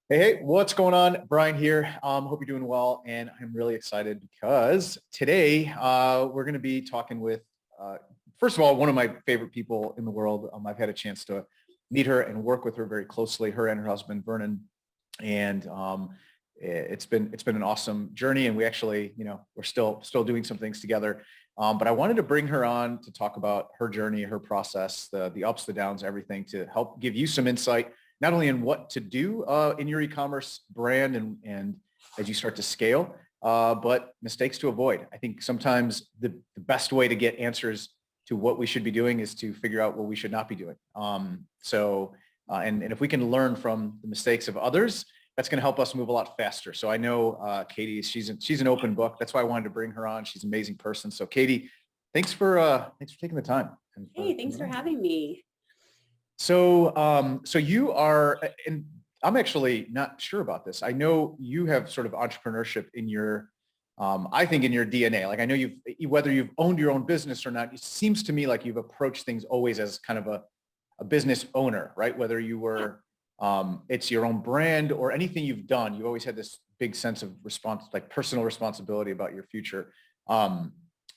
Hey, what's going on? Brian here. Hope you're doing well, and I'm really excited because today we're going to be talking with, uh, first of all, one of my favorite people in the world. I've had a chance to meet her and work with her very closely, her and her husband Vernon, and it's been an awesome journey. And we actually, we're still doing some things together. But I wanted to bring her on to talk about her journey, her process, the ups, the downs, everything, to help give you some insight not only in what to do in your e-commerce brand and as you start to scale, but mistakes to avoid. I think sometimes the best way to get answers to what we should be doing is to figure out what we should not be doing. And if we can learn from the mistakes of others, that's going to help us move a lot faster. So I know Katie, she's an open book. That's why I wanted to bring her on. She's an amazing person. So Katie, thanks for taking the time. And Hey, thanks for having me. so you are, and I'm actually not sure about this. I know you have sort of entrepreneurship in your, I think in your DNA. Like I know whether you've owned your own business or not, it seems to me like you've approached things always as kind of a business owner, right? Whether you Yeah. were, it's your own brand or anything you've done, you always had this big sense of like personal responsibility about your future. Um,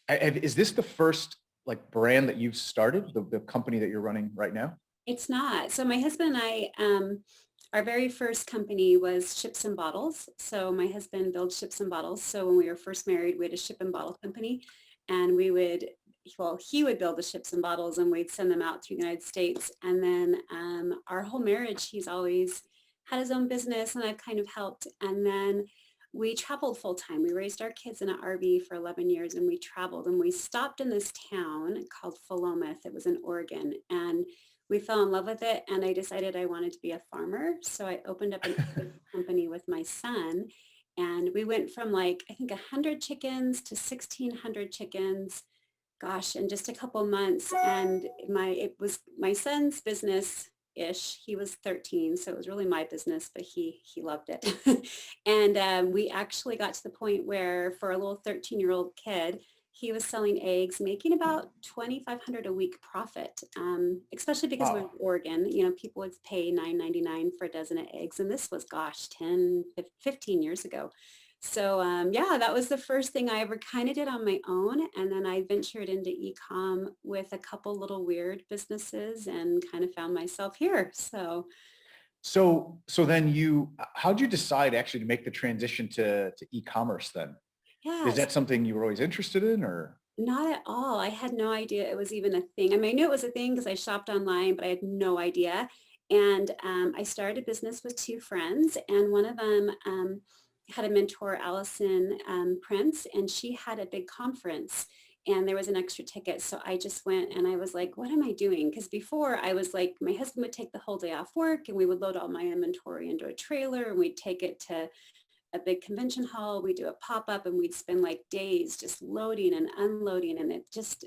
is this the first like brand that you've started, the company that you're running right now? It's not. So my husband and I, our very first company was Ships and Bottles. So my husband builds ships and bottles. So when we were first married, we had a ship and bottle company, and he would build the ships and bottles, and we'd send them out through the United States. And then our whole marriage, he's always had his own business, and I've kind of helped. And then we traveled full time. We raised our kids in an RV for 11 years, and we traveled, and we stopped in this town called Philomath. It was in Oregon, and we fell in love with it, and I decided I wanted to be a farmer. So I opened up an egg company with my son, and we went from like, I think 100 chickens to 1,600 chickens, gosh, in just a couple months. And it was my son's business ish. He was 13, so it was really my business, but he loved it. And we actually got to the point where for a little 13-year-old kid, he was selling eggs, making about 2,500 a week profit, especially because we're in Wow. Oregon. People would pay $9.99 for a dozen of eggs. And this was, gosh, 10, 15 years ago. So yeah, that was the first thing I ever kind of did on my own. And then I ventured into e-com with a couple little weird businesses and kind of found myself here. So So then how'd you decide actually to make the transition to e-commerce then? Is yes, that something you were always interested in or? not at all. I had no idea it was even a thing. I mean, I knew it was a thing because I shopped online, but I had no idea. And I started a business with two friends, and one of them had a mentor, Allison Prince, and she had a big conference, and there was an extra ticket. So I just went, and I was like, what am I doing? Because before I was like, my husband would take the whole day off work, and we would load all my inventory into a trailer, and we'd take it to a big convention hall. We do a pop-up, and we'd spend like days just loading and unloading. And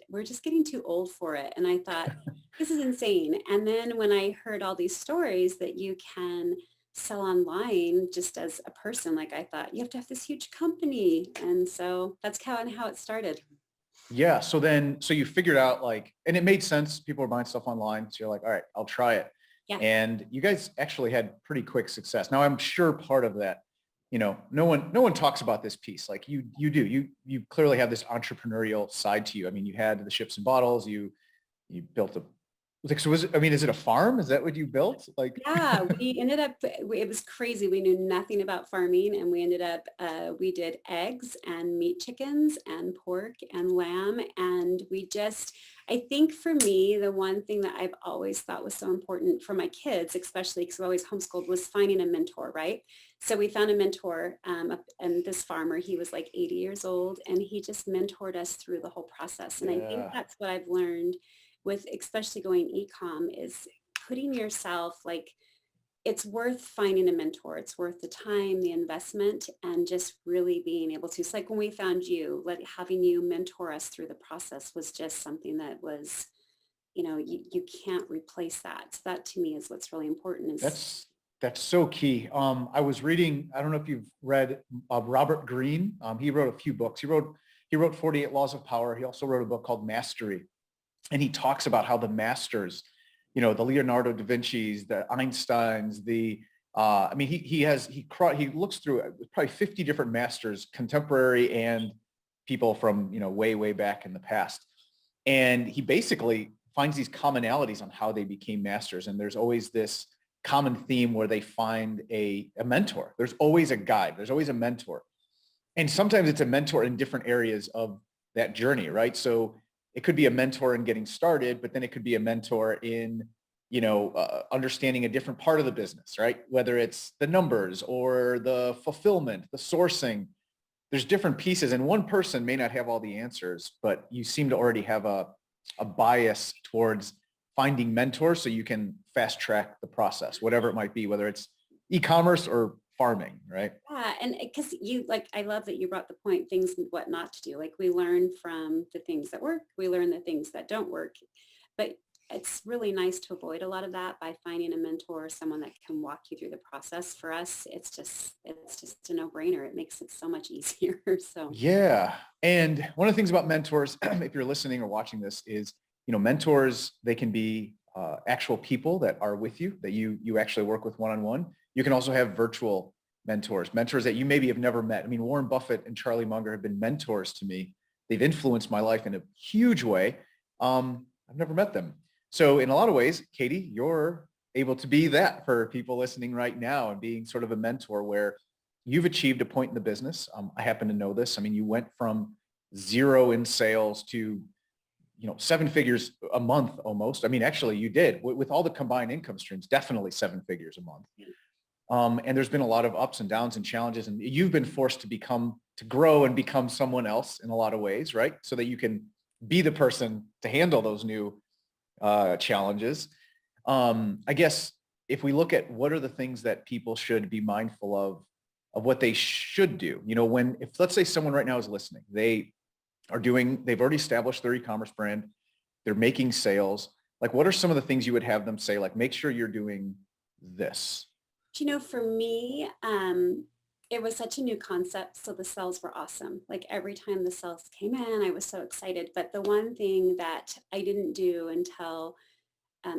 we're just getting too old for it. And I thought, this is insane. And then when I heard all these stories that you can sell online just as a person, like I thought, you have to have this huge company. And so that's how it started. Yeah. So you figured out like, and it made sense. People are buying stuff online. So you're like, all right, I'll try it. Yeah. And you guys actually had pretty quick success. Now I'm sure part of that, no one talks about this piece. Like you clearly have this entrepreneurial side to you. I mean, you had the ships and bottles, you built like, so is it a farm? Is that what you built? Like, Yeah, it was crazy. We knew nothing about farming, and we ended up, we did eggs and meat chickens and pork and lamb. And I think for me, the one thing that I've always thought was so important for my kids, especially because we always homeschooled, was finding a mentor, right? So we found a mentor, and this farmer, he was like 80 years old, and he just mentored us through the whole process. And I think yeah. that's what I've learned with especially going e-com is putting yourself like it's worth finding a mentor. It's worth the time, the investment, and just really being able to. It's like when we found you, having you mentor us through the process was just something that was, you can't replace that. So that to me is what's really important is, That's that's so key. I was reading. I don't know if you've read Robert Greene. He wrote a few books. He wrote 48 Laws of Power. He also wrote a book called Mastery, and he talks about how the masters, the Leonardo da Vinci's, the Einsteins, the I mean, he looks through probably 50 different masters, contemporary and people from, way, way back in the past. And he basically finds these commonalities on how they became masters. And there's always this common theme where they find a mentor. There's always a guide. There's always a mentor. And sometimes it's a mentor in different areas of that journey, right? So it could be a mentor in getting started, but then it could be a mentor in, understanding a different part of the business, right? Whether it's the numbers or the fulfillment, the sourcing, there's different pieces, and one person may not have all the answers, but you seem to already have a bias towards finding mentors so you can fast track the process, whatever it might be, whether it's e-commerce or farming, right? Yeah, and because I love that you brought the point, things and what not to do. Like we learn from the things that work, we learn the things that don't work, but it's really nice to avoid a lot of that by finding a mentor or someone that can walk you through the process. For us, it's just a no-brainer. It makes it so much easier. So Yeah. And one of the things about mentors, if you're listening or watching this, is, mentors, they can be actual people that are with you, that you actually work with one-on-one. You can also have virtual mentors that you maybe have never met. I mean, Warren Buffett and Charlie Munger have been mentors to me. They've influenced my life in a huge way. I've never met them. So in a lot of ways, Katie, you're able to be that for people listening right now and being sort of a mentor where you've achieved a point in the business. I happen to know this. I mean, you went from zero in sales to, seven figures a month almost. I mean, actually you did with all the combined income streams, definitely seven figures a month. And there's been a lot of ups and downs and challenges, and you've been forced to grow and become someone else in a lot of ways, right? So that you can be the person to handle those new challenges. I guess if we look at what are the things that people should be mindful of what they should do, if let's say someone right now is listening, they've already established their e-commerce brand, they're making sales. Like, what are some of the things you would have them say? Like, make sure you're doing this. For me, it was such a new concept. So the sales were awesome. Like every time the sales came in, I was so excited. But the one thing that I didn't do until,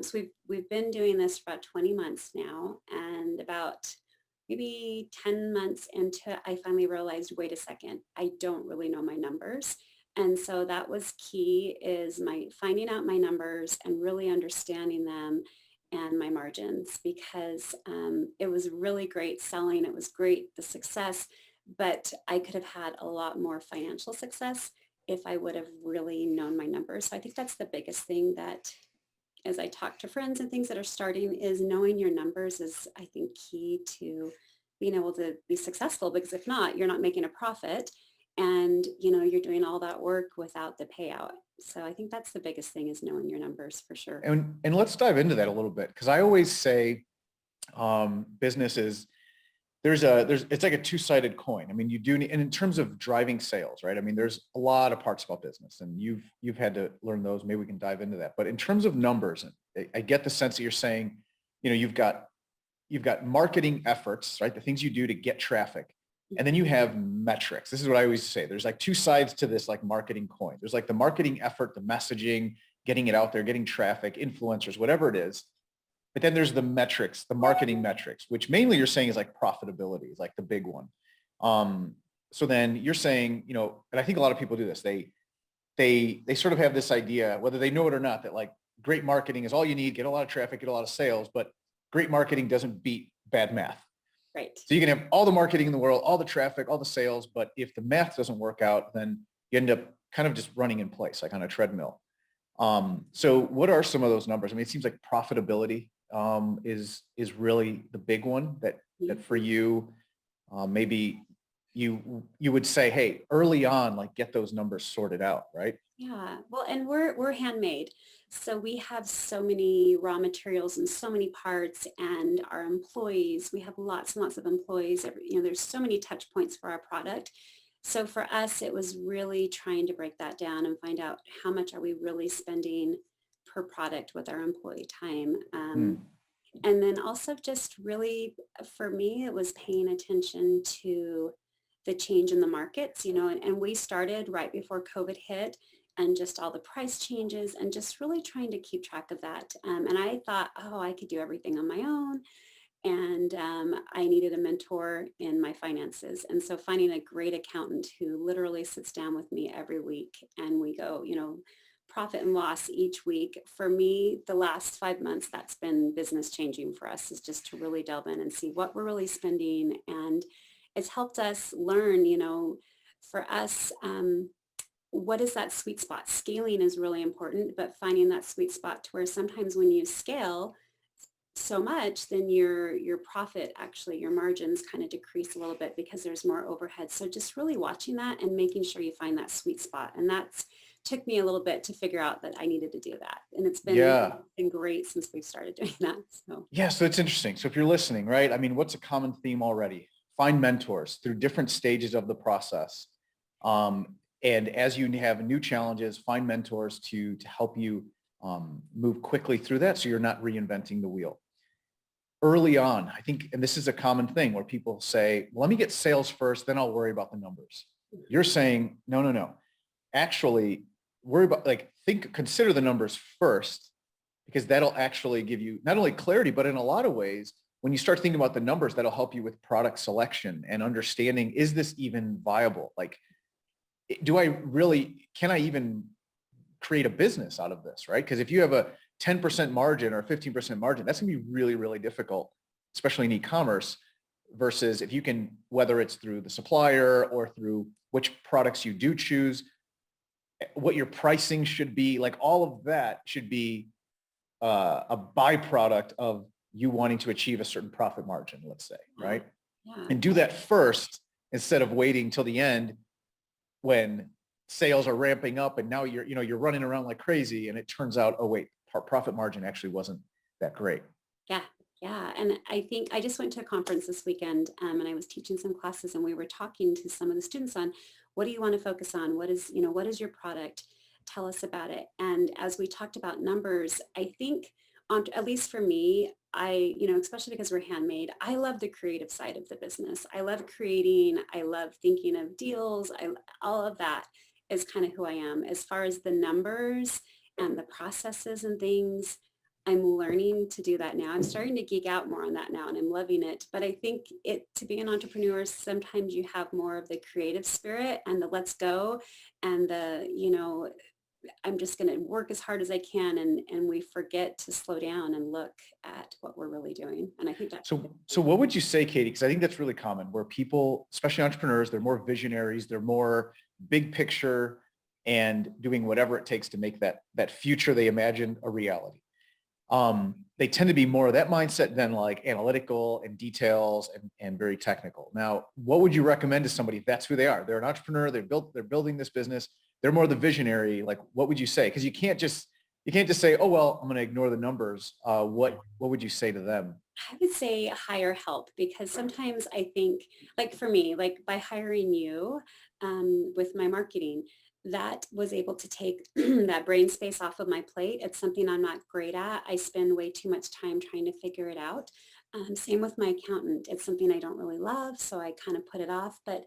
so we've been doing this for about 20 months now, and about maybe 10 months into, I finally realized, wait a second, I don't really know my numbers. And so that was key, is my finding out my numbers and really understanding them and my margins, because it was really great selling. It was great, the success, but I could have had a lot more financial success if I would have really known my numbers. So I think that's the biggest thing that, as I talk to friends and things that are starting, is knowing your numbers is, I think, key to being able to be successful, because if not, you're not making a profit, and you're doing all that work without the payout. So I think that's the biggest thing, is knowing your numbers for sure. And let's dive into that a little bit, because I always say business is, it's like a two-sided coin. I mean, you do need, and in terms of driving sales, right? I mean, there's a lot of parts about business, and you've had to learn those. Maybe we can dive into that. But in terms of numbers, and I get the sense that you're saying, you've got marketing efforts, right? The things you do to get traffic. And then you have metrics. This is what I always say. There's like two sides to this like marketing coin. There's like the marketing effort, the messaging, getting it out there, getting traffic, influencers, whatever it is. But then there's the metrics, the marketing metrics, which mainly you're saying is like profitability is like the big one. So then you're saying, and I think a lot of people do this. They sort of have this idea, whether they know it or not, that like great marketing is all you need, get a lot of traffic, get a lot of sales, but great marketing doesn't beat bad math. Right. So you can have all the marketing in the world, all the traffic, all the sales, but if the math doesn't work out, then you end up kind of just running in place, like on a treadmill. So what are some of those numbers? I mean, it seems like profitability is really the big one that for you, maybe you would say, hey, early on, like get those numbers sorted out, right? Yeah, well, and we're handmade. So we have so many raw materials and so many parts, and our employees, we have lots and lots of employees. There's so many touch points for our product. So for us, it was really trying to break that down and find out how much are we really spending per product with our employee time. And then also just really, for me, it was paying attention to the change in the markets, and we started right before COVID hit, and just all the price changes, and just really trying to keep track of that. And I thought, oh, I could do everything on my own. And I needed a mentor in my finances. And so finding a great accountant who literally sits down with me every week and we go, profit and loss each week. For me, the last 5 months, that's been business changing for us, is just to really delve in and see what we're really spending. And it's helped us learn, for us, what is that sweet spot? Scaling is really important, but finding that sweet spot to where sometimes when you scale so much, then your profit, actually your margins kind of decrease a little bit because there's more overhead. So just really watching that and making sure you find that sweet spot. And that's took me a little bit to figure out that I needed to do that. And it's been great since we've started doing that. So So it's interesting. So if you're listening, right, I mean, what's a common theme already? Find mentors through different stages of the process. And as you have new challenges, find mentors to help you move quickly through that so you're not reinventing the wheel. Early on, I think, and this is a common thing where people say, well, let me get sales first, then I'll worry about the numbers. You're saying, no. Actually, worry about, consider the numbers first, because that'll actually give you not only clarity, but in a lot of ways, when you start thinking about the numbers, that'll help you with product selection and understanding, is this even viable? Like, can I even create a business out of this, right? Because if you have a 10% margin or a 15% margin, that's gonna be really, really difficult, especially in e-commerce, versus if you can, whether it's through the supplier or through which products you do choose, what your pricing should be, like all of that should be a byproduct of you wanting to achieve a certain profit margin, let's say, right? Yeah. And do that first instead of waiting till the end when sales are ramping up and now you're running around like crazy and it turns out, oh wait, profit margin actually wasn't that great. Yeah. Yeah. And I think I just went to a conference this weekend and I was teaching some classes and we were talking to some of the students on what do you want to focus on? What is your product? Tell us about it. And as we talked about numbers, I think at least for me, especially because we're handmade, I love the creative side of the business. I love creating. I love thinking of deals. All of that is kind of who I am. As far as the numbers and the processes and things, I'm learning to do that now. I'm starting to geek out more on that now and I'm loving it. But I think to be an entrepreneur, sometimes you have more of the creative spirit and the let's go and I'm just going to work as hard as I can. And we forget to slow down and look at what we're really doing. And I think that's so what would you say, Katie? Because I think that's really common where people, especially entrepreneurs, they're more visionaries, they're more big picture and doing whatever it takes to make that future they imagine a reality. They tend to be more of that mindset than like analytical and details and very technical. Now, what would you recommend to somebody if that's who they are? They're an entrepreneur, they're building this business, they're more the visionary. Like, what would you say? Because you can't just say, oh, well, I'm going to ignore the numbers. What would you say to them? I would say hire help because sometimes I think, like for me, like by hiring you with my marketing, that was able to take that brain space off of my plate. It's something I'm not great at. I spend way too much time trying to figure it out. Same with my accountant. It's something I don't really love, so I kind of put it off. But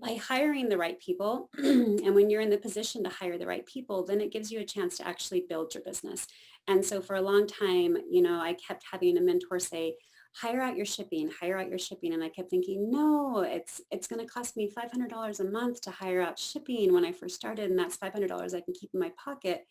by hiring the right people, and when you're in the position to hire the right people, then it gives you a chance to actually build your business. And so for a long time, I kept having a mentor say, hire out your shipping. And I kept thinking, no, it's going to cost me $500 a month to hire out shipping when I first started. And that's $500 I can keep in my pocket.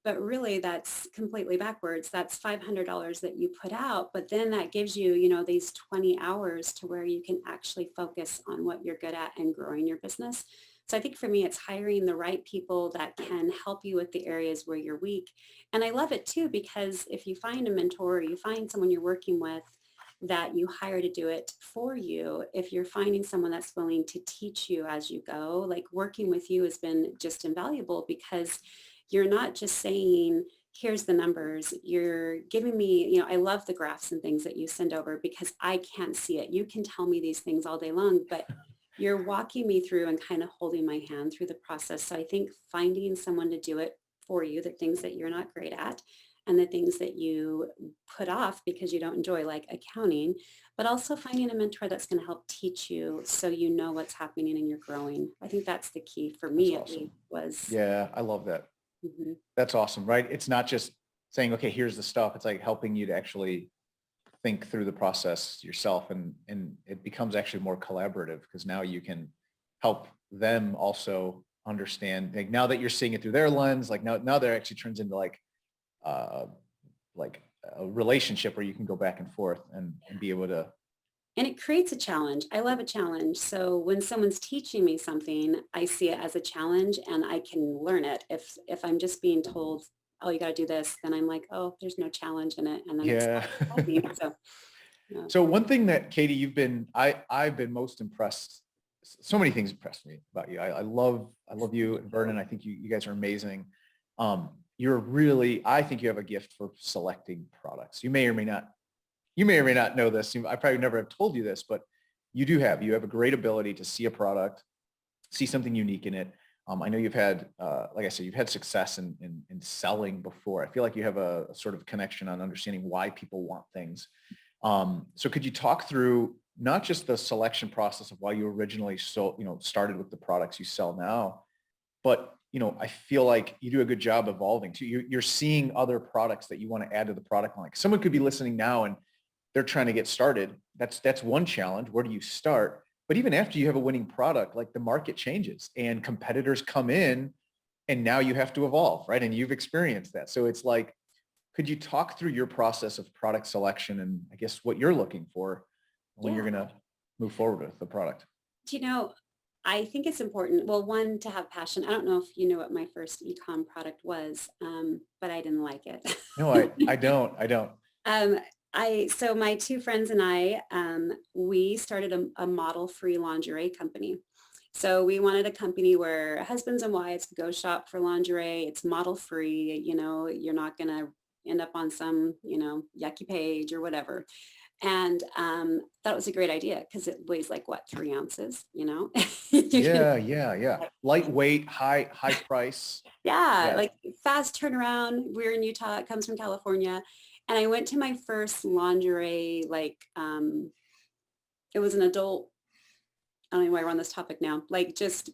But really, that's completely backwards. That's $500 that you put out, but then that gives you, these 20 hours to where you can actually focus on what you're good at and growing your business. So I think for me, it's hiring the right people that can help you with the areas where you're weak. And I love it too, because if you find a mentor or you find someone you're working with that you hire to do it for you, if you're finding someone that's willing to teach you as you go, like working with you has been just invaluable because you're not just saying, here's the numbers. You're giving me, I love the graphs and things that you send over because I can't see it. You can tell me these things all day long, but you're walking me through and kind of holding my hand through the process. So I think finding someone to do it for you, the things that you're not great at and the things that you put off because you don't enjoy, like accounting, but also finding a mentor that's going to help teach you so you know what's happening and you're growing. I think that's the key for me That's awesome. at least was. Yeah, I love that. Mm-hmm. That's awesome, right? It's not just saying, okay, here's the stuff. It's like helping you to actually think through the process yourself, and it becomes actually more collaborative because now you can help them also understand, like now that you're seeing it through their lens, like now there actually turns into uh, like a relationship where you can go back and forth and be able to. And it creates a challenge. I love a challenge. So when someone's teaching me something, I see it as a challenge and I can learn it. If I'm just being told, oh, you got to do this, then I'm like, oh, there's no challenge in it. And then it's Yeah. not exciting. So, yeah. So one thing that Katie, I've been most impressed. So many things impressed me about you. I love you and Vernon. I think you guys are amazing. You're really, I think you have a gift for selecting products. You may or may not know this. I probably never have told you this, but you have a great ability to see a product, see something unique in it. I know you've had, like I said, you've had success in selling before. I feel like you have a sort of connection on understanding why people want things. So could you talk through not just the selection process of why you originally started with the products you sell now, but I feel like you do a good job evolving too. You're seeing other products that you want to add to the product line. Someone could be listening now and they're trying to get started. That's one challenge. Where do you start? But even after you have a winning product, like the market changes and competitors come in and now you have to evolve, right? And you've experienced that. So it's like, could you talk through your process of product selection and I guess what you're looking for when you're going to move forward with the product? I think it's important. Well, one, to have passion. I don't know if you know what my first e-com product was, but I didn't like it. No, I don't. Um, so my two friends and I, we started a model-free lingerie company. So we wanted a company where husbands and wives could go shop for lingerie. It's model-free. You're not going to end up on some, yucky page or whatever. And that was a great idea because it weighs like 3 ounces, Yeah. Lightweight, high price. Yeah, like fast turnaround. We're in Utah. It comes from California. And I went to my first lingerie, it was an adult, I don't know why we're on this topic now, like just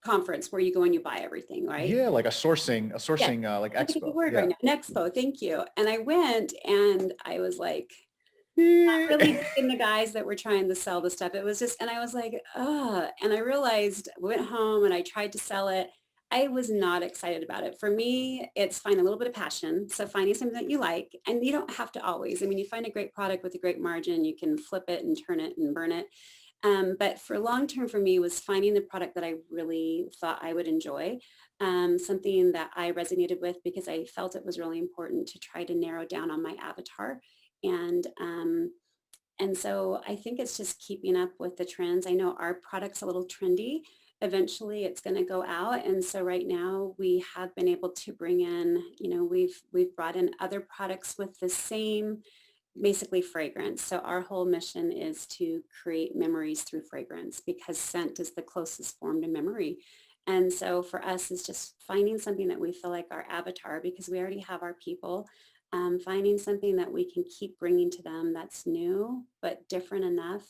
conference where you go and you buy everything, right? Yeah, like a sourcing like I think of the expo. word Yeah. right now. An expo, thank you. And I went and I was like, not really in the guys that were trying to sell the stuff. It was just, and I was like, and I realized, went home and I tried to sell it. I was not excited about it. For me, it's finding a little bit of passion. So finding something that you like, and you don't have to always, you find a great product with a great margin, you can flip it and turn it and burn it. But for long-term for me was finding the product that I really thought I would enjoy, something that I resonated with because I felt it was really important to try to narrow down on my avatar. And so I think it's just keeping up with the trends. I know our product's a little trendy. Eventually it's going to go out. And so right now we have been able to bring in, we've brought in other products with the same basically fragrance. So our whole mission is to create memories through fragrance because scent is the closest form to memory. And so for us is just finding something that we feel like our avatar, because we already have our people, finding something that we can keep bringing to them that's new, but different enough,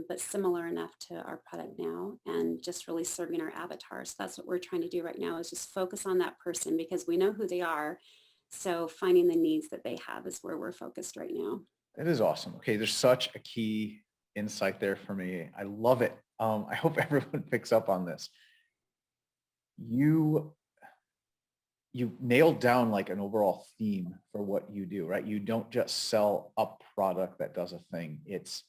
but similar enough to our product now, and just really serving our avatar. So that's what we're trying to do right now, is just focus on that person because we know who they are. So finding the needs that they have is where we're focused right now. It is awesome. Okay, there's such a key insight there for me. I love it. I hope everyone picks up on this. You nailed down like an overall theme for what you do, right? You don't just sell a product that does a thing. It's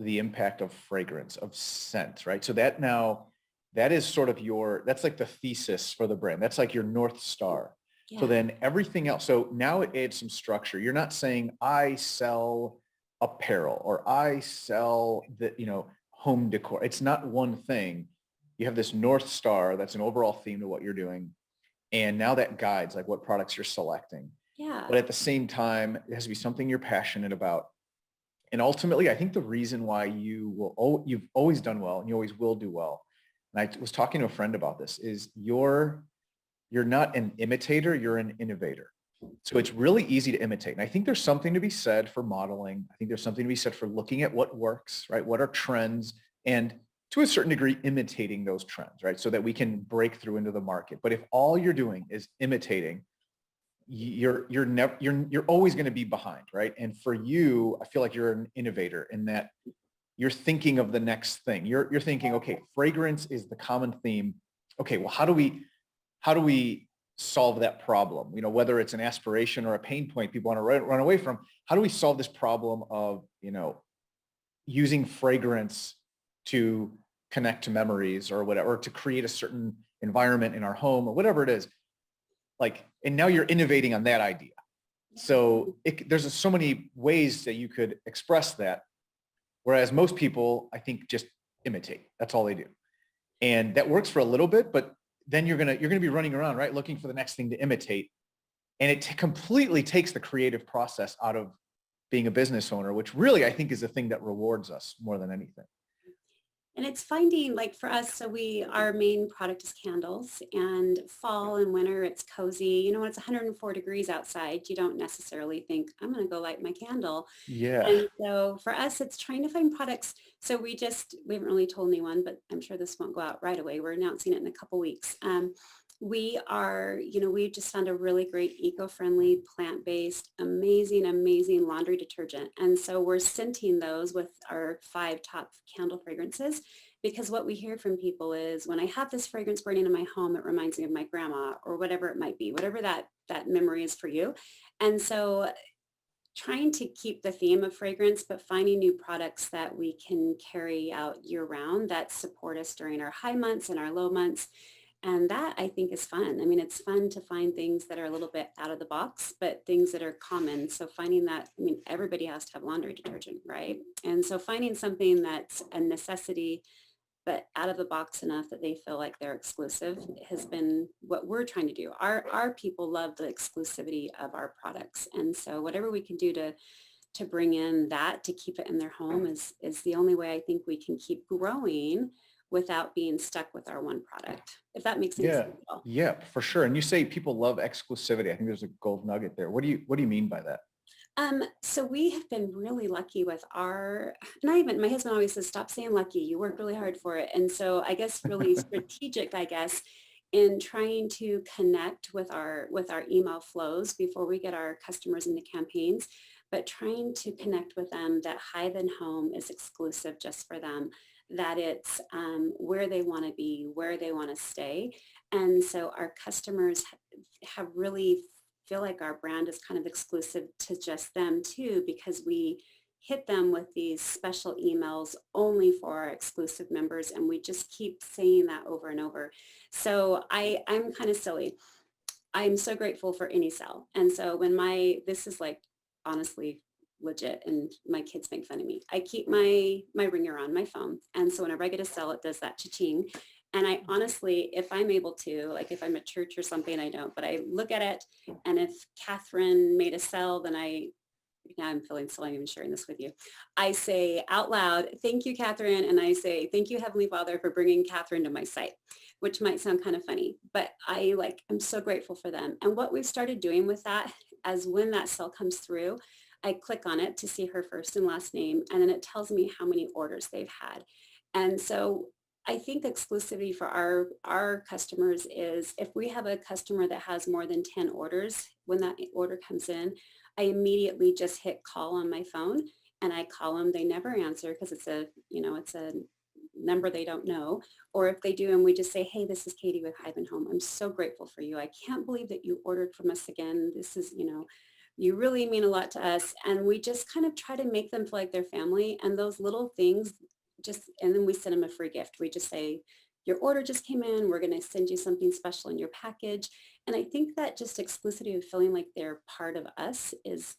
the impact of fragrance, of scent, right? So that is sort of that's like the thesis for the brand. That's like your North Star. Yeah. So then everything else. So now it adds some structure. You're not saying I sell apparel or I sell home decor. It's not one thing. You have this North Star. That's an overall theme to what you're doing. And now that guides like what products you're selecting. Yeah. But at the same time, it has to be something you're passionate about. And ultimately, I think the reason why you've always done well and you always will do well. And I was talking to a friend about this is you're not an imitator, you're an innovator. So it's really easy to imitate. And I think there's something to be said for modeling. I think there's something to be said for looking at what works, right? What are trends? And to a certain degree, imitating those trends, right? So that we can break through into the market. But if all you're doing is imitating, you're always going to be behind, right? And for you, I feel like you're an innovator in that you're thinking of the next thing. You're thinking, okay, fragrance is the common theme. Okay, well, how do we solve that problem? You know, whether it's an aspiration or a pain point people want to run away from, how do we solve this problem of, you know, using fragrance to connect to memories or whatever, or to create a certain environment in our home or whatever it is. Like, and now you're innovating on that idea. So there's so many ways that you could express that. Whereas most people, I think, just imitate. That's all they do. And that works for a little bit, but then you're gonna be running around, right, looking for the next thing to imitate. And it completely takes the creative process out of being a business owner, which really I think is the thing that rewards us more than anything. And it's finding, like for us, so our main product is candles, and fall and winter, it's cozy. You know, when it's 104 degrees outside, you don't necessarily think, I'm going to go light my candle. Yeah. And so for us, it's trying to find products. So we haven't really told anyone, but I'm sure this won't go out right away. We're announcing it in a couple weeks. We just found a really great eco-friendly, plant-based, amazing laundry detergent. And so we're scenting those with our 5 top candle fragrances, because what we hear from people is, when I have this fragrance burning in my home, it reminds me of my grandma, or whatever it might be, whatever that memory is for you. And so trying to keep the theme of fragrance, but finding new products that we can carry out year round that support us during our high months and our low months. And that, I think, is fun. I mean, it's fun to find things that are a little bit out of the box, but things that are common. So finding that, I mean, everybody has to have laundry detergent, right? And so finding something that's a necessity, but out of the box enough that they feel like they're exclusive, has been what we're trying to do. Our people love the exclusivity of our products. And so whatever we can do to bring in that, to keep it in their home, is the only way I think we can keep growing without being stuck with our one product, if that makes any Yeah. sense at all. Yeah, for sure. And you say people love exclusivity. I think there's a gold nugget there. What do you mean by that? So we have been really lucky with my husband always says, stop saying lucky, you work really hard for it. And so I guess really strategic, I guess, in trying to connect with our email flows before we get our customers into campaigns, but trying to connect with them that Hive and Home is exclusive just for them, that it's where they want to be, where they want to stay. And so our customers have really feel like our brand is kind of exclusive to just them too, because we hit them with these special emails only for our exclusive members. And we just keep saying that over and over. So I'm kind of silly. I'm so grateful for any sell. And so this is like, honestly, legit, and my kids make fun of me. I keep my ringer on my phone. And so whenever I get a sell, it does that cha-ching. And I honestly, if I'm able to, like if I'm at church or something, I don't, but I look at it, and if Catherine made a sell, then now I'm feeling silly even sharing this with you. I say out loud, thank you, Catherine. And I say, thank you, Heavenly Father, for bringing Catherine to my site, which might sound kind of funny, but I'm so grateful for them. And what we've started doing with that, as when that sell comes through, I click on it to see her first and last name, and then it tells me how many orders they've had. And so I think exclusivity for our customers is, if we have a customer that has more than 10 orders, when that order comes in, I immediately just hit call on my phone, and I call them. They never answer because it's a number they don't know. Or if they do, and we just say, hey, this is Katie with Hive and Home. I'm so grateful for you. I can't believe that you ordered from us again. This is, you really mean a lot to us. And we just kind of try to make them feel like they're family. And those little things and then we send them a free gift. We just say, your order just came in. We're going to send you something special in your package. And I think that just exclusivity of feeling like they're part of us is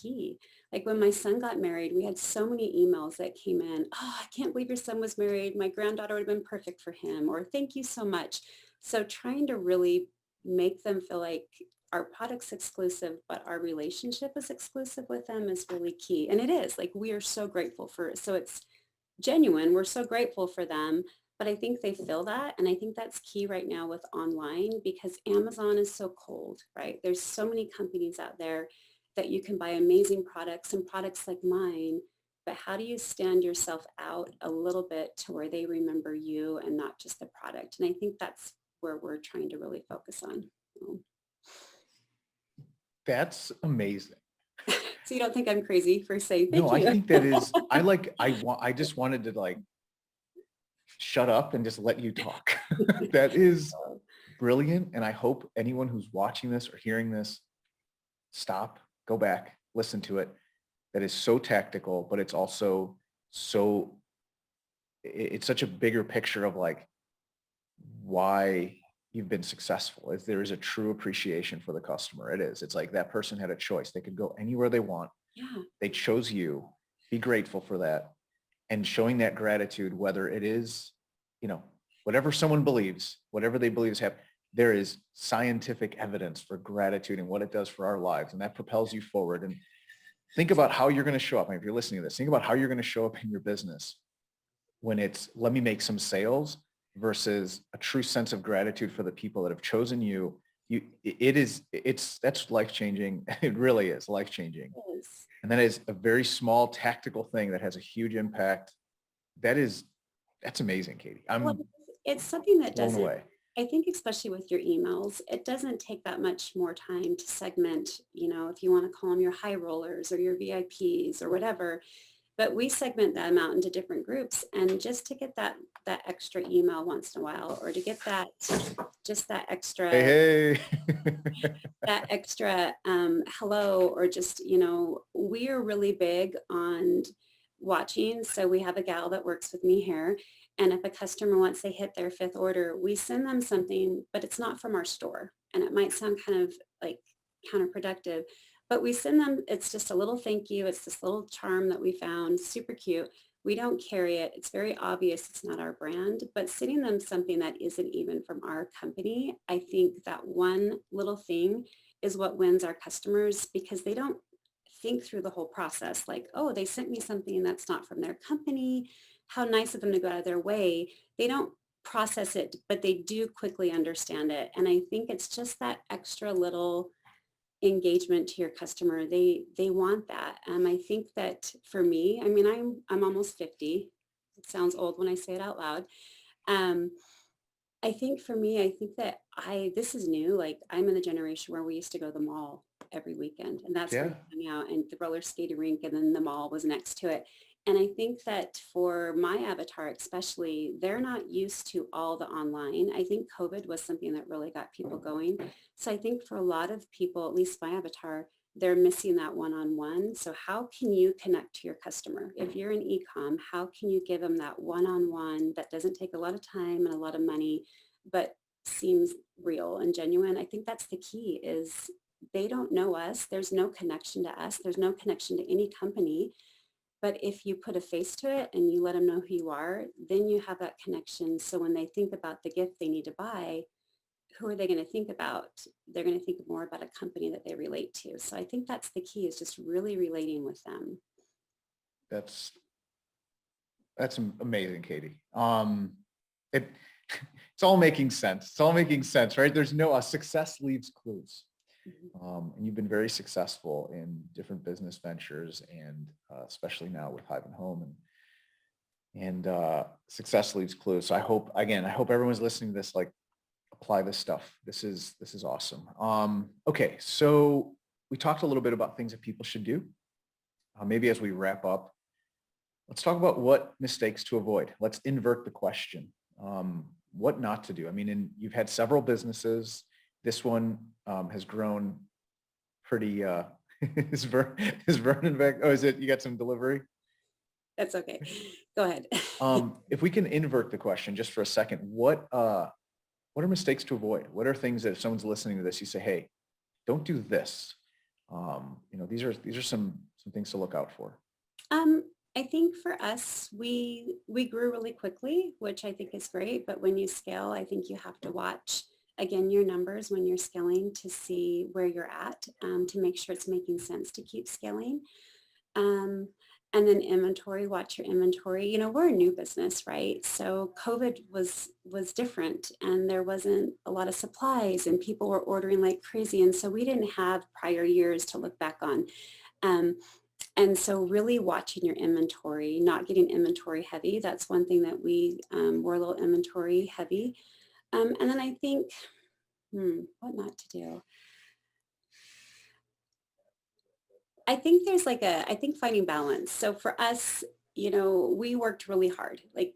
key. Like when my son got married, we had so many emails that came in. Oh, I can't believe your son was married. My granddaughter would have been perfect for him. Or thank you so much. So trying to really make them feel like our product's exclusive, but our relationship is exclusive with them is really key. And it is, like, we are so grateful so it's genuine. We're so grateful for them, but I think they feel that. And I think that's key right now with online, because Amazon is so cold, right? There's so many companies out there that you can buy amazing products and products like mine, but how do you stand yourself out a little bit to where they remember you and not just the product? And I think that's where we're trying to really focus on. That's amazing. So you don't think I'm crazy for saying No, thank I you? think that is, I just wanted to like shut up and just let you talk. That is brilliant. And I hope anyone who's watching this or hearing this, stop, go back, listen to it. That is so tactical, but it's also so, it's such a bigger picture of like why you've been successful. Is there is a true appreciation for the customer. It is. It's like that person had a choice. They could go anywhere they want. Yeah. They chose you. Be grateful for that. And showing that gratitude, whether it is, whatever someone believes, whatever they believe is happening, there is scientific evidence for gratitude and what it does for our lives. And that propels you forward. And think about how you're going to show up. If you're listening to this, think about how you're going to show up in your business when it's, let me make some sales versus a true sense of gratitude for the people that have chosen you. That's life-changing. It really is life-changing. Yes. And that is a very small tactical thing that has a huge impact. That's amazing, Katie. Well, I'm it's something that blown doesn't, away. I think, especially with your emails, it doesn't take that much more time to segment, if you want to call them your high rollers or your VIPs or whatever, but we segment them out into different groups. And just to get that extra email once in a while, or to get just that extra, Hey. that extra hello, or just, we are really big on watching. So we have a gal that works with me here. And if a customer, once they hit their 5th order, we send them something, but it's not from our store. And it might sound kind of like counterproductive, but we send them, it's just a little thank you. It's this little charm that we found, super cute. We don't carry it. It's very obvious it's not our brand, but sending them something that isn't even from our company, I think that one little thing is what wins our customers, because they don't think through the whole process. Like, oh, they sent me something that's not from their company. How nice of them to go out of their way. They don't process it, but they do quickly understand it. And I think it's just that extra little engagement to your customer. They want that. I think that for me, I mean, I'm almost 50. It sounds old when I say it out loud. Um, I think for me, I think that this is new. Like, I'm in the generation where we used to go to the mall every weekend, and that's where Yeah. we hung out, and the roller skating rink, and then the mall was next to it. And I think that for my avatar, especially, they're not used to all the online. I think COVID was something that really got people going. So I think for a lot of people, at least my avatar, they're missing that one-on-one. So how can you connect to your customer? If you're in e-com, how can you give them that one-on-one that doesn't take a lot of time and a lot of money, but seems real and genuine? I think that's the key. Is they don't know us. There's no connection to us. There's no connection to any company. But if you put a face to it and you let them know who you are, then you have that connection. So when they think about the gift they need to buy, who are they going to think about? They're going to think more about a company that they relate to. So I think that's the key, is just really relating with them. That's amazing, Katie. It it's all making sense. It's all making sense, right? There's no success leaves clues. And you've been very successful in different business ventures, and especially now with Hive and Home, and success leaves clues. So I hope everyone's listening to this, like, apply this stuff. This is awesome. Okay, so we talked a little bit about things that people should do. Maybe as we wrap up, let's talk about what mistakes to avoid. Let's invert the question. What not to do. I mean, and you've had several businesses. This one has grown pretty, is Vernon back? Oh, is it, you got some delivery? That's okay. Go ahead. If we can invert the question just for a second, what are mistakes to avoid? What are things that if someone's listening to this, you say, hey, don't do this. These are some things to look out for. I think for us, we grew really quickly, which I think is great. But when you scale, I think you have to watch, again, your numbers when you're scaling to see where you're at, to make sure it's making sense to keep scaling. And then inventory, watch your inventory. We're a new business, right? So COVID was different, and there wasn't a lot of supplies, and people were ordering like crazy. And so we didn't have prior years to look back on. And so really watching your inventory, not getting inventory heavy. That's one thing that we were a little inventory heavy. And then I think, what not to do? I think there's I think finding balance. So for us, we worked really hard. Like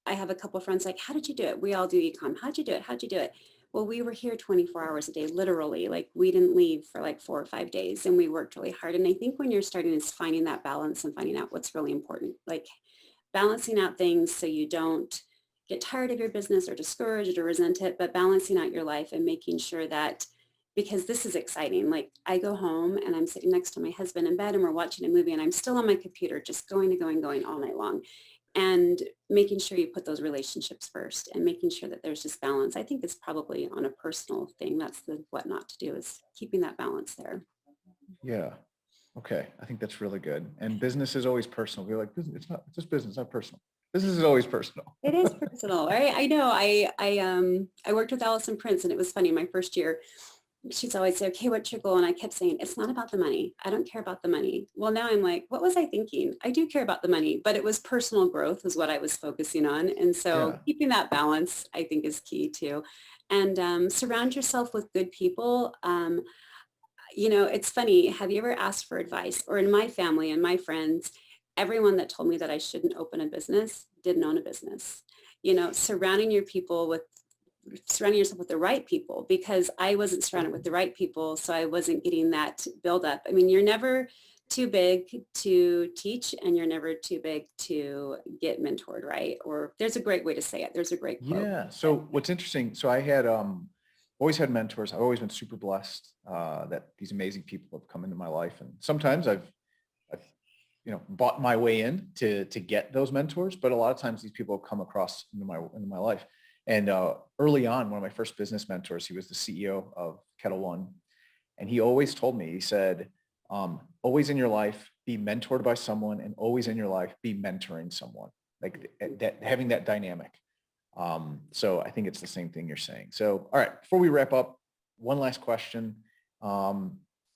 I have a couple of friends like, how did you do it? We all do ecom. How'd you do it? How'd you do it? Well, we were here 24 hours a day, literally. Like we didn't leave for like 4 or 5 days and we worked really hard. And I think when you're starting is finding that balance and finding out what's really important, like balancing out things so you don't get tired of your business or discouraged or resent it, but balancing out your life and making sure that because this is exciting. Like I go home and I'm sitting next to my husband in bed and we're watching a movie and I'm still on my computer, just going all night long. And making sure you put those relationships first and making sure that there's just balance. I think it's probably on a personal thing. That's the what not to do is keeping that balance there. Yeah. Okay. I think that's really good. And business is always personal. We're like, it's just business, not personal. Business is always personal. It is personal, right? I know. I worked with Allison Prince and it was funny. My first year, she's always say, okay, what's your goal? And I kept saying, it's not about the money. I don't care about the money. Well, now I'm like, what was I thinking? I do care about the money, but it was personal growth is what I was focusing on. And so Yeah. keeping that balance, I think is key too. And surround yourself with good people. It's funny. Have you ever asked for advice? Or in my family and my friends, everyone that told me that I shouldn't open a business didn't own a business. Surrounding yourself with the right people because I wasn't surrounded with the right people. So I wasn't getting that build up. I mean, you're never too big to teach and you're never too big to get mentored, right? Or there's a great way to say it. There's a great quote. Yeah. So what's interesting, so I had always had mentors. I've always been super blessed that these amazing people have come into my life. And sometimes I've bought my way in to get those mentors, but a lot of times these people have come across into my life. And early on, one of my first business mentors, he was the CEO of Kettle One. And he always told me, he said, always in your life, be mentored by someone and always in your life, be mentoring someone, like that, having that dynamic. So I think it's the same thing you're saying. So, all right, before we wrap up, one last question.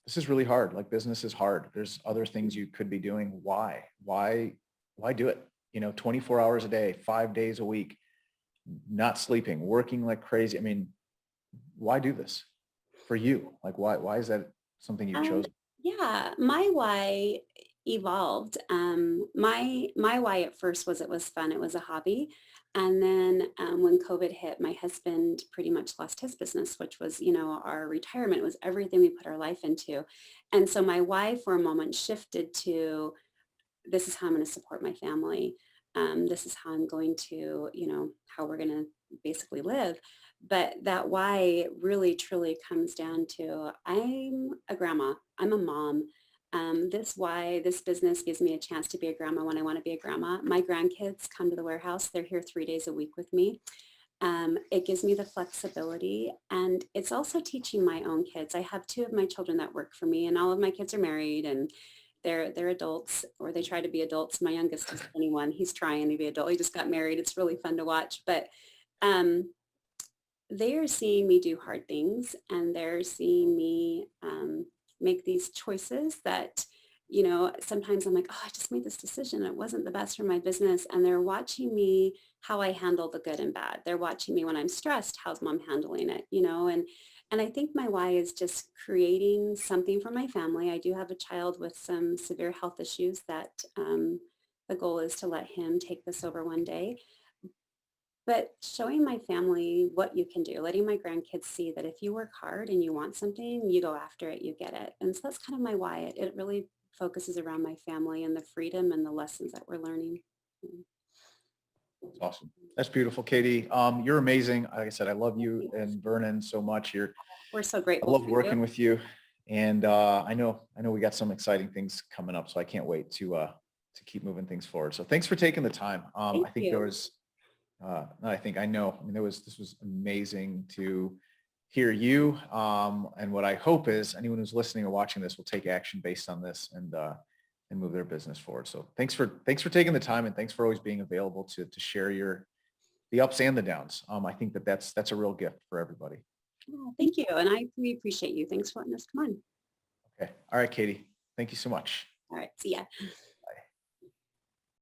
This is really hard. Like business is hard. There's other things you could be doing. Why do it? 24 hours a day, 5 days a week, not sleeping, working like crazy. I mean, why do this for you? Like, why is that something you've chosen? Yeah, my why evolved. My why at first was it was fun. It was a hobby. And then when COVID hit, my husband pretty much lost his business, which was, our retirement was everything we put our life into. And so my why for a moment shifted to this is how I'm going to support my family. This is how I'm going to, how we're going to basically live. But that why really truly comes down to I'm a grandma, I'm a mom. This business gives me a chance to be a grandma when I want to be a grandma. My grandkids come to the warehouse. They're here 3 days a week with me. It gives me the flexibility and it's also teaching my own kids. I have 2 of my children that work for me and all of my kids are married and they're adults or they try to be adults. My youngest is 21. He's trying to be adult. He just got married. It's really fun to watch, but they are seeing me do hard things and they're seeing me make these choices that, sometimes I'm like, oh, I just made this decision. It wasn't the best for my business. And they're watching me, how I handle the good and bad. They're watching me when I'm stressed. How's mom handling it? And I think my why is just creating something for my family. I do have a child with some severe health issues that the goal is to let him take this over one day. But showing my family what you can do, letting my grandkids see that if you work hard and you want something, you go after it, you get it. And so that's kind of my why. It really focuses around my family and the freedom and the lessons that we're learning. That's awesome. That's beautiful, Katie. You're amazing. Like I said, I love you and Vernon so much. We're so I grateful love for working you. with you. And I know we got some exciting things coming up. So I can't wait to keep moving things forward. So thanks for taking the time. Thank I think you. there was I know. I mean, this was amazing to hear you. And what I hope is anyone who's listening or watching this will take action based on this and move their business forward. So thanks for taking the time and thanks for always being available to share the ups and the downs. I think that's a real gift for everybody. Oh, thank you. And we appreciate you. Thanks for letting us come on. Okay. All right, Katie. Thank you so much. All right. See ya.